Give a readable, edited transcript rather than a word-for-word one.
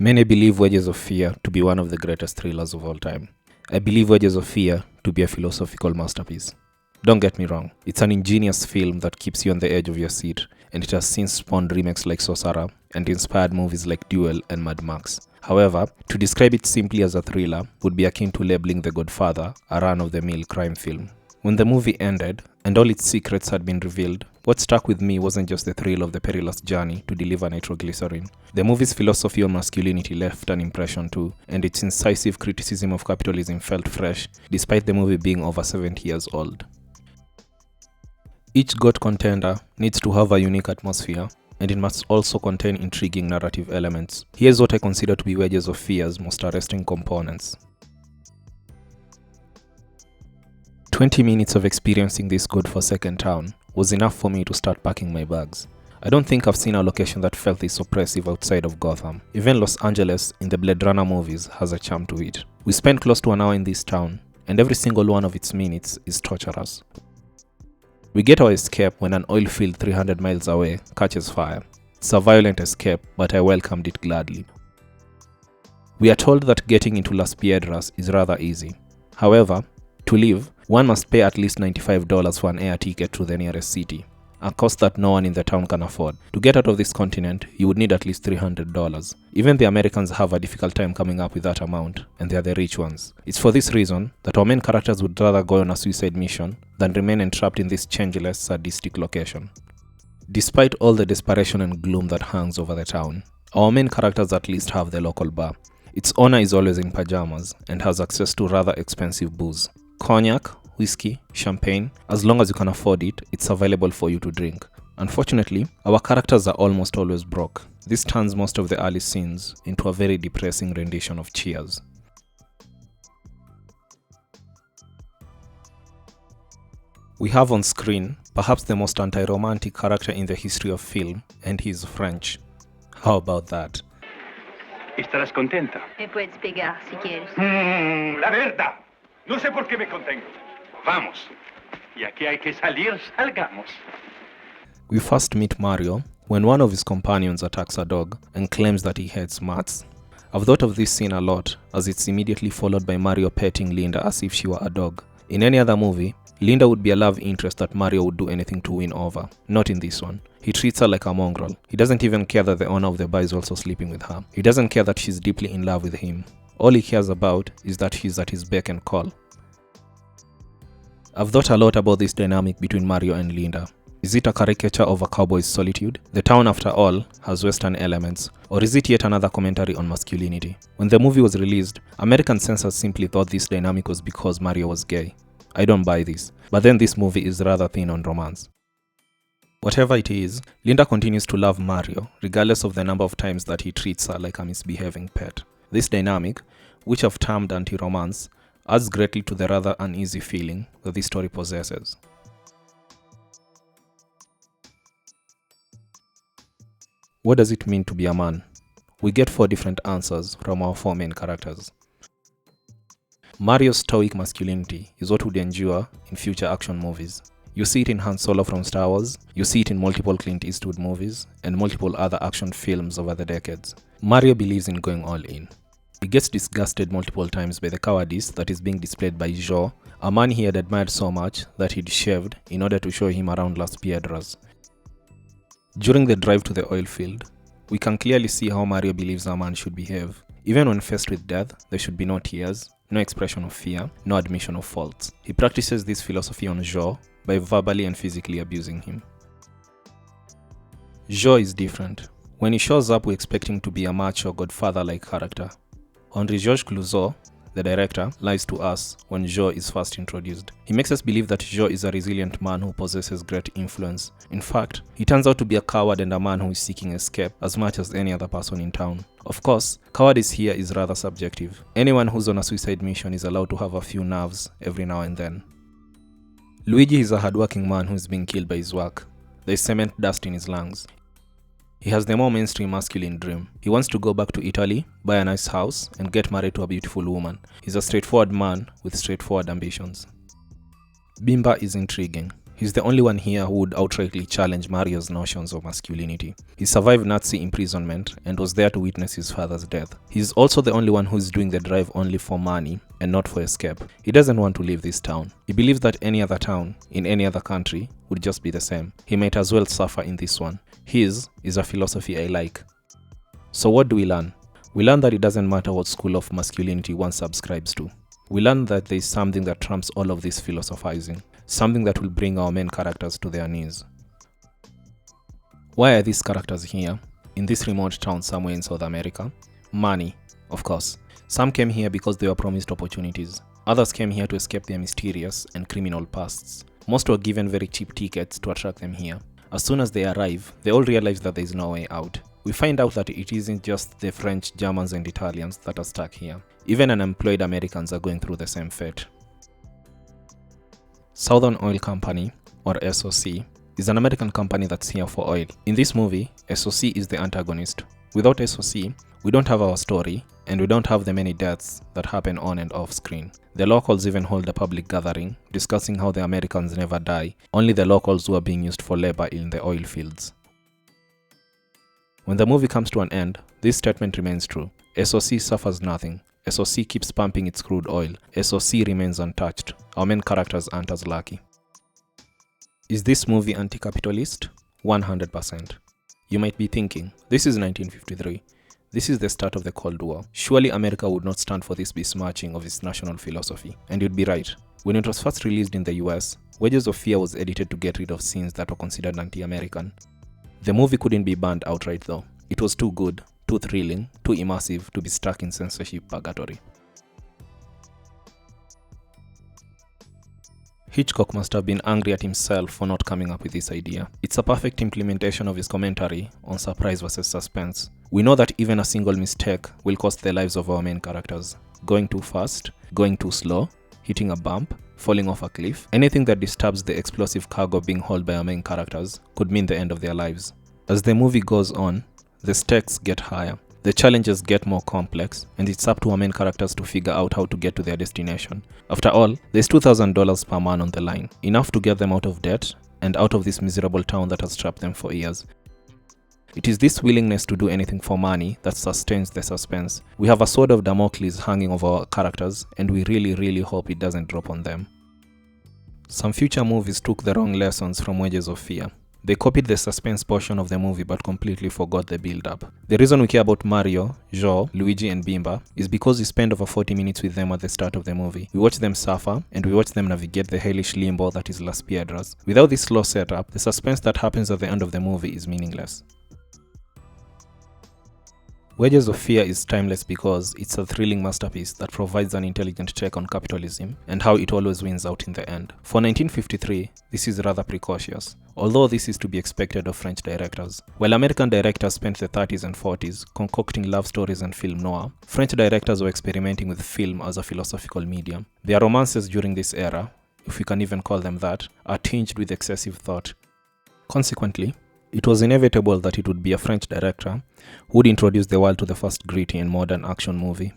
Many believe Wedges of Fear to be one of the greatest thrillers of all time. I believe Wedges of Fear to be a philosophical masterpiece. Don't get me wrong, it's an ingenious film that keeps you on the edge of your seat, and it has since spawned remakes like Sorcerer and inspired movies like Duel and Mad Max. However, to describe it simply as a thriller would be akin to labeling The Godfather a run-of-the-mill crime film. When the movie ended, and all its secrets had been revealed, what stuck with me wasn't just the thrill of the perilous journey to deliver nitroglycerin. The movie's philosophy on masculinity left an impression too, and its incisive criticism of capitalism felt fresh, despite the movie being over 70 years old. Each GOAT contender needs to have a unique atmosphere, and it must also contain intriguing narrative elements. Here's what I consider to be Wedges of Fear's most arresting components. 20 minutes of experiencing this godforsaken town was enough for me to start packing my bags. I don't think I've seen a location that felt this oppressive outside of Gotham. Even Los Angeles in the Blade Runner movies has a charm to it. We spent close to an hour in this town, and every single one of its minutes is torturous. We get our escape when an oil field 300 miles away catches fire. It's a violent escape, but I welcomed it gladly. We are told that getting into Las Piedras is rather easy. However, to leave, one must pay at least $95 for an air ticket to the nearest city, a cost that no one in the town can afford. To get out of this continent, you would need at least $300. Even the Americans have a difficult time coming up with that amount, and they are the rich ones. It's for this reason that our main characters would rather go on a suicide mission than remain entrapped in this changeless, sadistic location. Despite all the desperation and gloom that hangs over the town, our main characters at least have the local bar. Its owner is always in pajamas and has access to rather expensive booze. Cognac, whiskey, champagne, as long as you can afford it, it's available for you to drink. Unfortunately, our characters are almost always broke. This turns most of the early scenes into a very depressing rendition of Cheers. We have on screen perhaps the most anti-romantic character in the history of film, and he's French. How about that? Estarás contenta. Me puedes pegar si quieres. La verdad. No sé por qué me contengo. Vamos. Ya que hay que salir, salgamos. We first meet Mario when one of his companions attacks a dog and claims that he hates mats. I've thought of this scene a lot, as it's immediately followed by Mario petting Linda as if she were a dog. In any other movie, Linda would be a love interest that Mario would do anything to win over. Not in this one. He treats her like a mongrel. He doesn't even care that the owner of the bar is also sleeping with her. He doesn't care that she's deeply in love with him. All he cares about is that she's at his beck and call. I've thought a lot about this dynamic between Mario and Linda. Is it a caricature of a cowboy's solitude? The town, after all, has Western elements. Or is it yet another commentary on masculinity? When the movie was released, American censors simply thought this dynamic was because Mario was gay. I don't buy this. But then this movie is rather thin on romance. Whatever it is, Linda continues to love Mario, regardless of the number of times that he treats her like a misbehaving pet. This dynamic, which I've termed anti-romance, adds greatly to the rather uneasy feeling that this story possesses. What does it mean to be a man? We get 4 different answers from our 4 main characters. Mario's stoic masculinity is what would endure in future action movies. You see it in Han Solo from Star Wars, you see it in multiple Clint Eastwood movies, and multiple other action films over the decades. Mario believes in going all in. He gets disgusted multiple times by the cowardice that is being displayed by Georges, a man he had admired so much that he'd shaved in order to show him around Las Piedras. During the drive to the oil field, we can clearly see how Mario believes a man should behave. Even when faced with death, there should be no tears, no expression of fear, no admission of faults. He practices this philosophy on Georges by verbally and physically abusing him. Georges is different. When he shows up, we expect him to be a macho, Godfather-like character. Henri-Georges Clouzot, the director, lies to us when Georges is first introduced. He makes us believe that Georges is a resilient man who possesses great influence. In fact, he turns out to be a coward and a man who is seeking escape as much as any other person in town. Of course, cowardice here is rather subjective. Anyone who's on a suicide mission is allowed to have a few nerves every now and then. Luigi is a hardworking man who is being killed by his work. There is cement dust in his lungs. He has the more mainstream masculine dream. He wants to go back to Italy, buy a nice house, and get married to a beautiful woman. He's a straightforward man with straightforward ambitions. Bimba is intriguing. He's the only one here who would outrightly challenge Mario's notions of masculinity. He survived Nazi imprisonment and was there to witness his father's death. He's also the only one who is doing the drive only for money and not for escape. He doesn't want to leave this town. He believes that any other town, in any other country, would just be the same. He might as well suffer in this one. His is a philosophy I like. So what do we learn? We learn that it doesn't matter what school of masculinity one subscribes to. We learn that there is something that trumps all of this philosophizing. Something that will bring our main characters to their knees. Why are these characters here, in this remote town somewhere in South America? Money, of course. Some came here because they were promised opportunities. Others came here to escape their mysterious and criminal pasts. Most were given very cheap tickets to attract them here. As soon as they arrive, they all realize that there is no way out. We find out that it isn't just the French, Germans and Italians that are stuck here. Even unemployed Americans are going through the same fate. Southern Oil Company, or SOC, is an American company that's here for oil. In this movie, SOC is the antagonist. Without SOC, we don't have our story, and we don't have the many deaths that happen on and off screen. The locals even hold a public gathering, discussing how the Americans never die, only the locals who are being used for labor in the oil fields. When the movie comes to an end, this statement remains true. SOC suffers nothing. SOC keeps pumping its crude oil. SOC remains untouched. Our main characters aren't as lucky. Is this movie anti-capitalist? 100%. You might be thinking, this is 1953. This is the start of the Cold War. Surely America would not stand for this besmirching of its national philosophy. And you'd be right. When it was first released in the US, Wages of Fear was edited to get rid of scenes that were considered anti-American. The movie couldn't be banned outright though. It was too good, too thrilling, too immersive to be stuck in censorship purgatory. Hitchcock must have been angry at himself for not coming up with this idea. It's a perfect implementation of his commentary on surprise versus suspense. We know that even a single mistake will cost the lives of our main characters. Going too fast, going too slow, hitting a bump, falling off a cliff, anything that disturbs the explosive cargo being hauled by our main characters could mean the end of their lives. As the movie goes on, the stakes get higher. The challenges get more complex, and it's up to our main characters to figure out how to get to their destination. After all, there's $2,000 per man on the line, enough to get them out of debt and out of this miserable town that has trapped them for years. It is this willingness to do anything for money that sustains the suspense. We have a sword of Damocles hanging over our characters, and we really hope it doesn't drop on them. Some future movies took the wrong lessons from Wages of Fear. They copied the suspense portion of the movie but completely forgot the build-up. The reason we care about Mario, Joe, Luigi and Bimba is because we spend over 40 minutes with them at the start of the movie. We watch them suffer and we watch them navigate the hellish limbo that is Las Piedras. Without this slow setup, the suspense that happens at the end of the movie is meaningless. Wages of Fear is timeless because it's a thrilling masterpiece that provides an intelligent take on capitalism and how it always wins out in the end. For 1953, this is rather precocious, although this is to be expected of French directors. While American directors spent the 30s and 40s concocting love stories and film noir, French directors were experimenting with film as a philosophical medium. Their romances during this era, if we can even call them that, are tinged with excessive thought. Consequently, it was inevitable that it would be a French director who would introduce the world to the first gritty and modern action movie.